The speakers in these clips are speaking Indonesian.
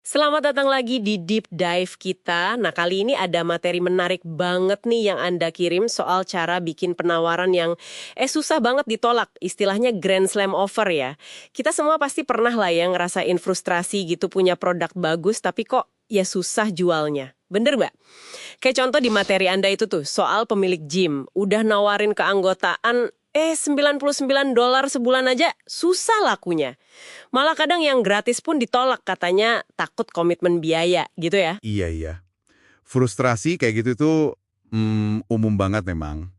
Selamat datang lagi di Deep Dive kita. Nah, kali ini ada materi menarik banget nih yang Anda kirim soal cara bikin penawaran yang susah banget ditolak. Istilahnya Grand Slam offer ya. Kita semua pasti pernah lah ya ngerasain frustrasi gitu punya produk bagus tapi kok ya susah jualnya. Bener mbak? Kayak contoh di materi Anda itu tuh, soal pemilik gym. Udah nawarin keanggotaan, $99 sebulan aja susah lakunya. Malah kadang yang gratis pun ditolak katanya takut komitmen biaya gitu ya. Iya. Frustrasi kayak gitu tuh umum banget memang.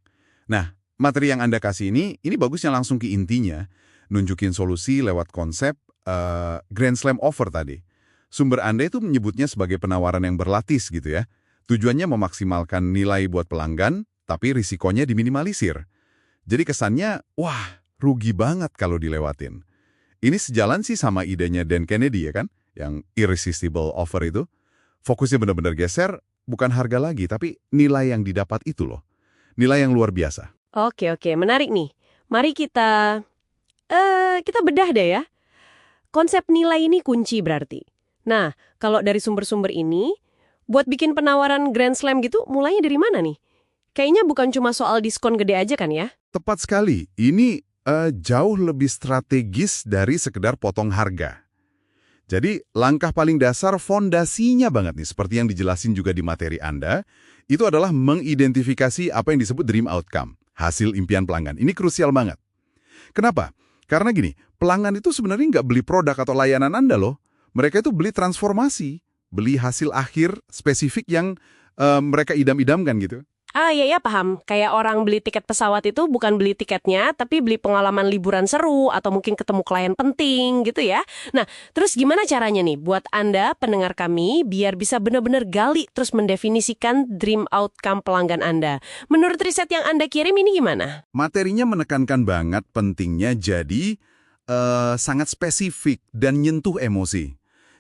Nah, materi yang Anda kasih ini bagusnya langsung ke intinya. Nunjukin solusi lewat konsep Grand Slam offer tadi. Sumber Anda itu menyebutnya sebagai penawaran yang berlapis gitu ya. Tujuannya memaksimalkan nilai buat pelanggan, tapi risikonya diminimalisir. Jadi kesannya, wah, rugi banget kalau dilewatin. Ini sejalan sih sama idenya Dan Kennedy ya kan? Yang irresistible offer itu. Fokusnya benar-benar geser, bukan harga lagi, tapi nilai yang didapat itu loh. Nilai yang luar biasa. Oke, menarik nih. Mari kita bedah deh ya. Konsep nilai ini kunci berarti. Nah, kalau dari sumber-sumber ini, buat bikin penawaran Grand Slam gitu, mulainya dari mana nih? Kayaknya bukan cuma soal diskon gede aja kan ya? Tepat sekali, ini jauh lebih strategis dari sekedar potong harga. Jadi, langkah paling dasar fondasinya banget nih, seperti yang dijelasin juga di materi Anda, itu adalah mengidentifikasi apa yang disebut dream outcome, hasil impian pelanggan. Ini krusial banget. Kenapa? Karena gini, pelanggan itu sebenarnya nggak beli produk atau layanan Anda loh. Mereka itu beli transformasi, beli hasil akhir spesifik yang mereka idam-idamkan gitu. Iya paham. Kayak orang beli tiket pesawat itu bukan beli tiketnya, tapi beli pengalaman liburan seru atau mungkin ketemu klien penting gitu ya. Nah, terus gimana caranya nih buat Anda, pendengar kami, biar bisa benar-benar gali terus mendefinisikan dream outcome pelanggan Anda? Menurut riset yang Anda kirim ini gimana? Materinya menekankan banget pentingnya jadi sangat spesifik dan nyentuh emosi.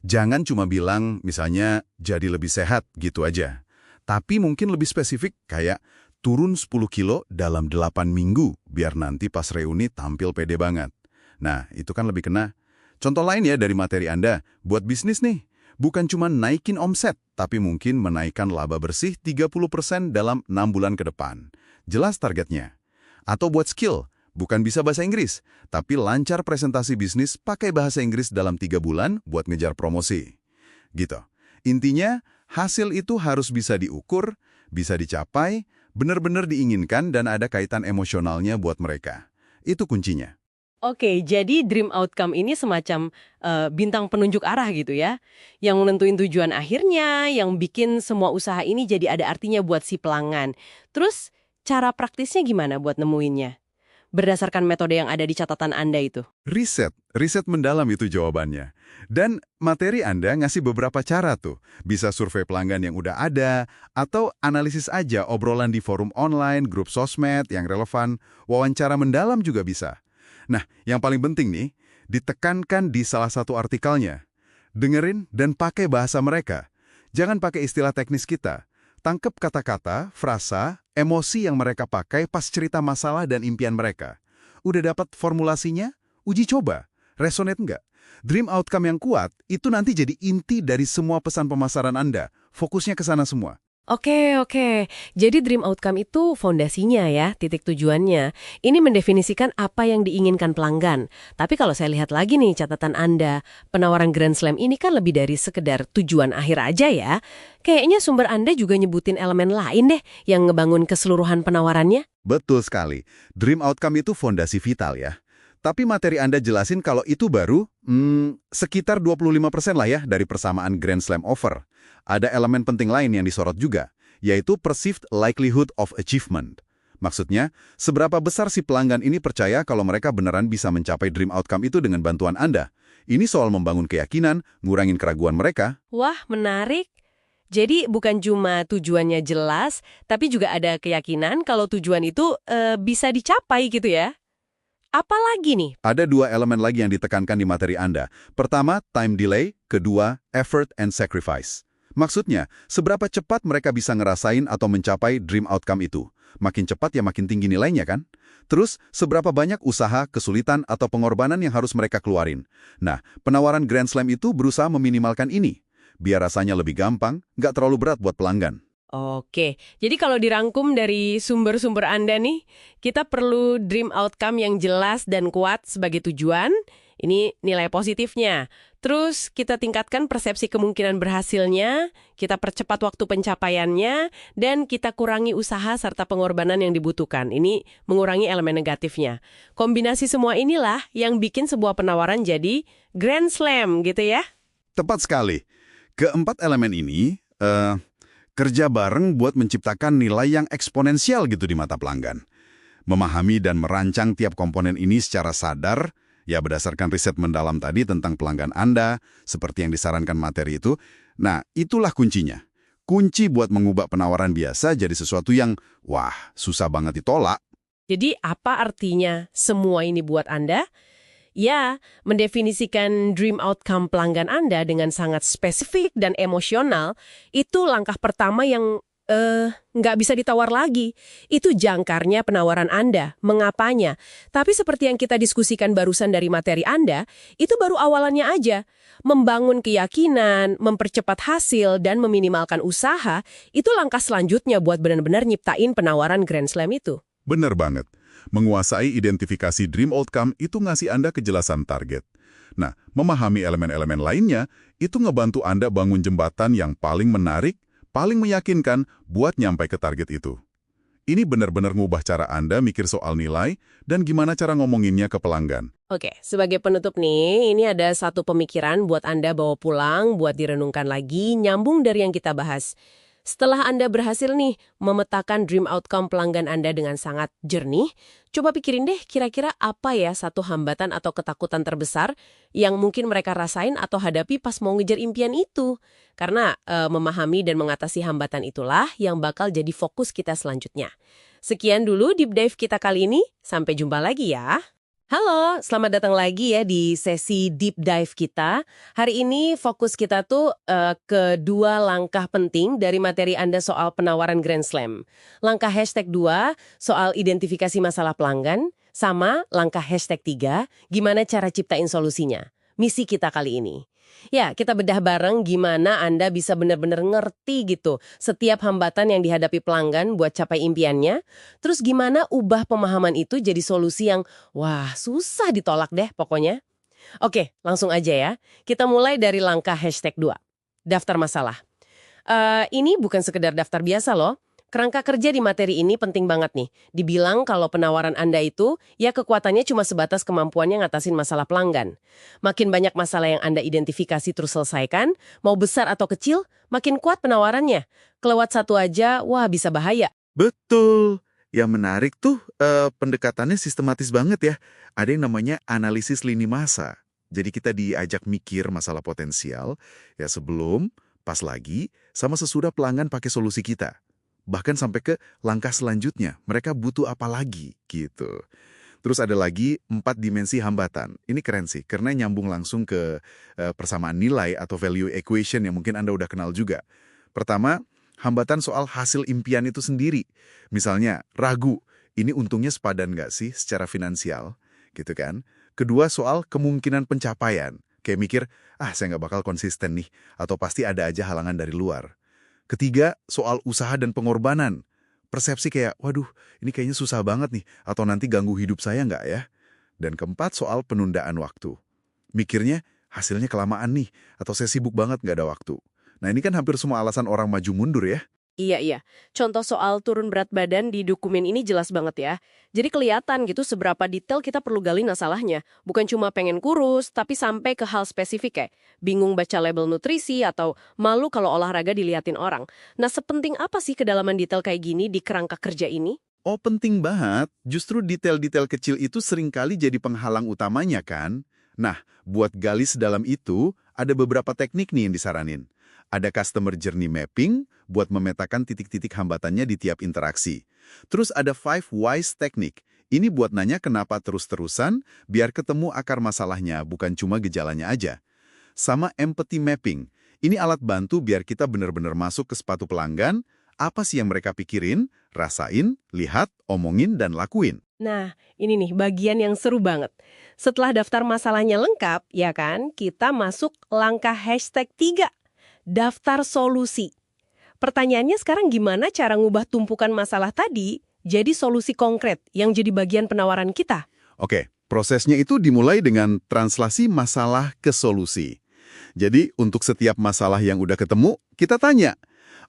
Jangan cuma bilang misalnya jadi lebih sehat gitu aja. Tapi mungkin lebih spesifik kayak turun 10 kilo dalam 8 minggu biar nanti pas reuni tampil pede banget. Nah, itu kan lebih kena. Contoh lain ya dari materi Anda, buat bisnis nih. Bukan cuma naikin omset, tapi mungkin menaikkan laba bersih 30% dalam 6 bulan ke depan. Jelas targetnya. Atau buat skill, bukan bisa bahasa Inggris, tapi lancar presentasi bisnis pakai bahasa Inggris dalam 3 bulan buat ngejar promosi. Gitu. Intinya, hasil itu harus bisa diukur, bisa dicapai, benar-benar diinginkan dan ada kaitan emosionalnya buat mereka. Itu kuncinya. Oke, jadi dream outcome ini semacam bintang penunjuk arah gitu ya. Yang nentuin tujuan akhirnya, yang bikin semua usaha ini jadi ada artinya buat si pelanggan. Terus, cara praktisnya gimana buat nemuinnya? Berdasarkan metode yang ada di catatan Anda itu. Riset mendalam itu jawabannya. Dan materi Anda ngasih beberapa cara tuh. Bisa survei pelanggan yang udah ada, atau analisis aja obrolan di forum online, grup sosmed yang relevan, wawancara mendalam juga bisa. Nah, yang paling penting nih, ditekankan di salah satu artikelnya. Dengerin dan pakai bahasa mereka. Jangan pakai istilah teknis kita. Tangkep kata-kata, frasa, emosi yang mereka pakai pas cerita masalah dan impian mereka. Udah dapat formulasinya? Uji coba. Resonate nggak? Dream outcome yang kuat, itu nanti jadi inti dari semua pesan pemasaran Anda. Fokusnya ke sana semua. Oke. Jadi dream outcome itu fondasinya ya, titik tujuannya. Ini mendefinisikan apa yang diinginkan pelanggan. Tapi kalau saya lihat lagi nih catatan Anda, penawaran Grand Slam ini kan lebih dari sekedar tujuan akhir aja ya. Kayaknya sumber Anda juga nyebutin elemen lain deh yang ngebangun keseluruhan penawarannya. Betul sekali. Dream outcome itu fondasi vital ya. Tapi materi Anda jelasin kalau itu baru sekitar 25% lah ya dari persamaan Grand Slam offer. Ada elemen penting lain yang disorot juga, yaitu perceived likelihood of achievement. Maksudnya, seberapa besar si pelanggan ini percaya kalau mereka beneran bisa mencapai dream outcome itu dengan bantuan Anda. Ini soal membangun keyakinan, ngurangin keraguan mereka. Wah, menarik. Jadi bukan cuma tujuannya jelas, tapi juga ada keyakinan kalau tujuan itu bisa dicapai gitu ya. Apalagi nih? Ada 2 elemen lagi yang ditekankan di materi Anda. Pertama, time delay. Kedua, effort and sacrifice. Maksudnya, seberapa cepat mereka bisa ngerasain atau mencapai dream outcome itu. Makin cepat ya makin tinggi nilainya kan? Terus, seberapa banyak usaha, kesulitan, atau pengorbanan yang harus mereka keluarin. Nah, penawaran Grand Slam itu berusaha meminimalkan ini. biar rasanya lebih gampang, nggak terlalu berat buat pelanggan. Oke, jadi kalau dirangkum dari sumber-sumber Anda nih, kita perlu dream outcome yang jelas dan kuat sebagai tujuan. Ini nilai positifnya. Terus kita tingkatkan persepsi kemungkinan berhasilnya, kita percepat waktu pencapaiannya, dan kita kurangi usaha serta pengorbanan yang dibutuhkan. Ini mengurangi elemen negatifnya. Kombinasi semua inilah yang bikin sebuah penawaran jadi grand slam gitu ya. Tepat sekali. Keempat elemen ini kerja bareng buat menciptakan nilai yang eksponensial gitu di mata pelanggan. Memahami dan merancang tiap komponen ini secara sadar, ya berdasarkan riset mendalam tadi tentang pelanggan Anda, seperti yang disarankan materi itu. Nah, itulah kuncinya. Kunci buat mengubah penawaran biasa jadi sesuatu yang, wah, susah banget ditolak. Jadi apa artinya semua ini buat Anda? Ya, mendefinisikan dream outcome pelanggan Anda dengan sangat spesifik dan emosional, itu langkah pertama yang nggak bisa ditawar lagi. Itu jangkarnya penawaran Anda, mengapanya. Tapi seperti yang kita diskusikan barusan dari materi Anda, itu baru awalannya aja. Membangun keyakinan, mempercepat hasil, dan meminimalkan usaha, itu langkah selanjutnya buat benar-benar nyiptain penawaran Grand Slam itu. Bener banget. Menguasai identifikasi dream outcome itu ngasih Anda kejelasan target. Nah, memahami elemen-elemen lainnya, itu ngebantu Anda bangun jembatan yang paling menarik, paling meyakinkan buat nyampai ke target itu. Ini benar-benar ngubah cara Anda mikir soal nilai dan gimana cara ngomonginnya ke pelanggan. Oke, sebagai penutup nih, ini ada satu pemikiran buat Anda bawa pulang, buat direnungkan lagi, nyambung dari yang kita bahas. Setelah Anda berhasil nih memetakan dream outcome pelanggan Anda dengan sangat jernih, coba pikirin deh kira-kira apa ya satu hambatan atau ketakutan terbesar yang mungkin mereka rasain atau hadapi pas mau ngejar impian itu. Karena memahami dan mengatasi hambatan itulah yang bakal jadi fokus kita selanjutnya. Sekian dulu deep dive kita kali ini, sampai jumpa lagi ya. Halo, selamat datang lagi ya di sesi deep dive kita. Hari ini fokus kita tuh ke 2 langkah penting dari materi Anda soal penawaran Grand Slam. Langkah #2 soal identifikasi masalah pelanggan, sama langkah #3 gimana cara ciptain solusinya. Misi kita kali ini. Ya, kita bedah bareng gimana Anda bisa benar-benar ngerti gitu setiap hambatan yang dihadapi pelanggan buat capai impiannya. Terus gimana ubah pemahaman itu jadi solusi yang, wah, susah ditolak deh pokoknya. Oke, langsung aja ya. Kita mulai dari langkah #2. Daftar masalah. Ini bukan sekedar daftar biasa loh. Kerangka kerja di materi ini penting banget nih. Dibilang kalau penawaran Anda itu, ya kekuatannya cuma sebatas kemampuannya ngatasin masalah pelanggan. Makin banyak masalah yang Anda identifikasi terus selesaikan, mau besar atau kecil, makin kuat penawarannya. Kelewat satu aja, wah bisa bahaya. Betul. Yang menarik tuh pendekatannya sistematis banget ya. Ada yang namanya analisis lini masa. Jadi kita diajak mikir masalah potensial ya sebelum, pas lagi, sama sesudah pelanggan pakai solusi kita. Bahkan sampai ke langkah selanjutnya, mereka butuh apa lagi gitu. Terus ada lagi 4 dimensi hambatan. Ini keren sih, karena nyambung langsung ke persamaan nilai atau value equation yang mungkin Anda udah kenal juga. Pertama, hambatan soal hasil impian itu sendiri. Misalnya, ragu, ini untungnya sepadan nggak sih secara finansial? Gitu kan. Kedua, soal kemungkinan pencapaian. Kayak mikir, saya nggak bakal konsisten nih, atau pasti ada aja halangan dari luar. Ketiga, soal usaha dan pengorbanan. Persepsi kayak, waduh, ini kayaknya susah banget nih, atau nanti ganggu hidup saya nggak ya? Dan keempat, soal penundaan waktu. Mikirnya, hasilnya kelamaan nih, atau saya sibuk banget nggak ada waktu. Nah ini kan hampir semua alasan orang maju mundur ya. Iya. Contoh soal turun berat badan di dokumen ini jelas banget ya. Jadi kelihatan gitu seberapa detail kita perlu gali masalahnya. Bukan cuma pengen kurus, tapi sampai ke hal spesifik kayak bingung baca label nutrisi atau malu kalau olahraga diliatin orang. Nah, sepenting apa sih kedalaman detail kayak gini di kerangka kerja ini? Oh penting banget, justru detail-detail kecil itu seringkali jadi penghalang utamanya kan? Nah, buat gali sedalam itu, ada beberapa teknik nih yang disaranin. Ada customer journey mapping buat memetakan titik-titik hambatannya di tiap interaksi. Terus ada 5 whys teknik. Ini buat nanya kenapa terus-terusan, biar ketemu akar masalahnya, bukan cuma gejalanya aja. Sama empathy mapping. Ini alat bantu biar kita benar-benar masuk ke sepatu pelanggan, apa sih yang mereka pikirin, rasain, lihat, omongin, dan lakuin. Nah, ini nih bagian yang seru banget. Setelah daftar masalahnya lengkap, ya kan, kita masuk langkah #3. daftar solusi. Pertanyaannya sekarang gimana cara ngubah tumpukan masalah tadi jadi solusi konkret yang jadi bagian penawaran kita? Oke, prosesnya itu dimulai dengan translasi masalah ke solusi. Jadi, untuk setiap masalah yang udah ketemu, kita tanya,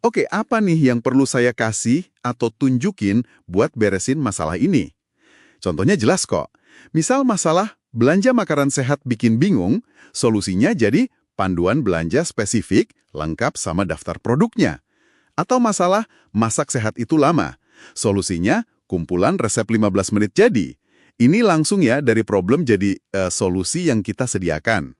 oke, apa nih yang perlu saya kasih atau tunjukin buat beresin masalah ini? Contohnya jelas kok. Misal masalah belanja makanan sehat bikin bingung, solusinya jadi panduan belanja spesifik lengkap sama daftar produknya. Atau masalah masak sehat itu lama, solusinya kumpulan resep 15 menit jadi. Ini langsung ya dari problem jadi solusi yang kita sediakan.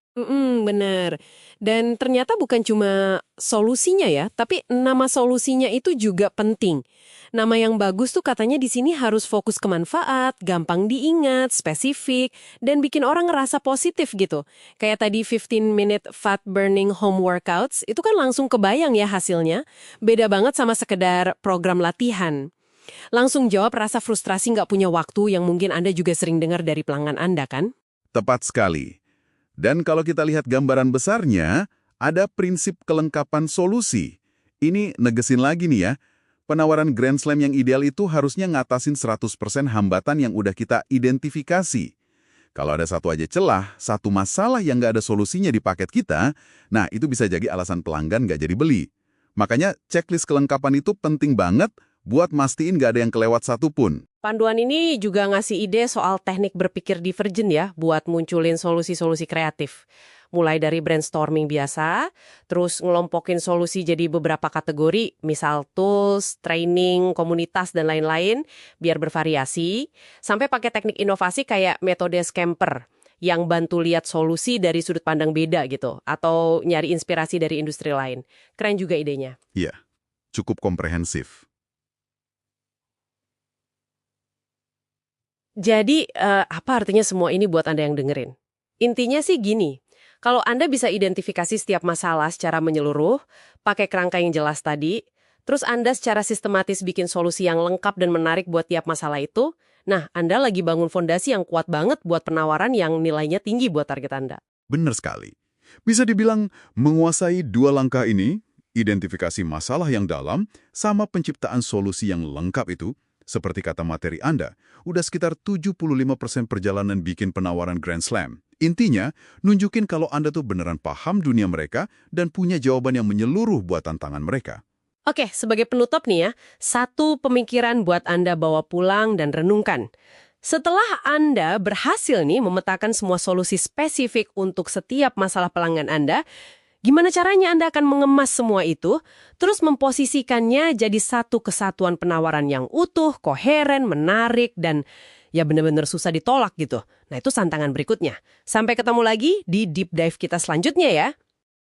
Bener. Dan ternyata bukan cuma solusinya ya, tapi nama solusinya itu juga penting. Nama yang bagus tuh katanya di sini harus fokus ke manfaat, gampang diingat, spesifik, dan bikin orang ngerasa positif gitu. Kayak tadi 15-minute fat burning home workouts, itu kan langsung kebayang ya hasilnya. Beda banget sama sekedar program latihan. Langsung jawab rasa frustrasi nggak punya waktu yang mungkin Anda juga sering dengar dari pelanggan Anda kan? Tepat sekali. Dan kalau kita lihat gambaran besarnya, ada prinsip kelengkapan solusi. Ini negesin lagi nih ya, penawaran Grand Slam yang ideal itu harusnya ngatasin 100% hambatan yang udah kita identifikasi. Kalau ada satu aja celah, satu masalah yang nggak ada solusinya di paket kita, nah itu bisa jadi alasan pelanggan nggak jadi beli. Makanya checklist kelengkapan itu penting banget buat mastiin nggak ada yang kelewat satupun. Panduan ini juga ngasih ide soal teknik berpikir divergen ya, buat munculin solusi-solusi kreatif. Mulai dari brainstorming biasa, terus ngelompokin solusi jadi beberapa kategori, misal tools, training, komunitas, dan lain-lain, biar bervariasi, sampai pakai teknik inovasi kayak metode Scamper, yang bantu lihat solusi dari sudut pandang beda gitu, atau nyari inspirasi dari industri lain. Keren juga idenya. Iya, cukup komprehensif. Jadi, apa artinya semua ini buat Anda yang dengerin? Intinya sih gini, kalau Anda bisa identifikasi setiap masalah secara menyeluruh, pakai kerangka yang jelas tadi, terus Anda secara sistematis bikin solusi yang lengkap dan menarik buat tiap masalah itu, nah Anda lagi bangun fondasi yang kuat banget buat penawaran yang nilainya tinggi buat target Anda. Benar sekali. Bisa dibilang menguasai dua langkah ini, identifikasi masalah yang dalam sama penciptaan solusi yang lengkap itu, seperti kata materi Anda, udah sekitar 75% perjalanan bikin penawaran Grand Slam. Intinya, nunjukin kalau Anda tuh beneran paham dunia mereka dan punya jawaban yang menyeluruh buat tantangan mereka. Oke, sebagai penutup nih ya, satu pemikiran buat Anda bawa pulang dan renungkan. Setelah Anda berhasil nih memetakan semua solusi spesifik untuk setiap masalah pelanggan Anda, gimana caranya Anda akan mengemas semua itu, terus memposisikannya jadi satu kesatuan penawaran yang utuh, koheren, menarik, dan ya benar-benar susah ditolak gitu. Nah itu tantangan berikutnya. Sampai ketemu lagi di Deep Dive kita selanjutnya ya.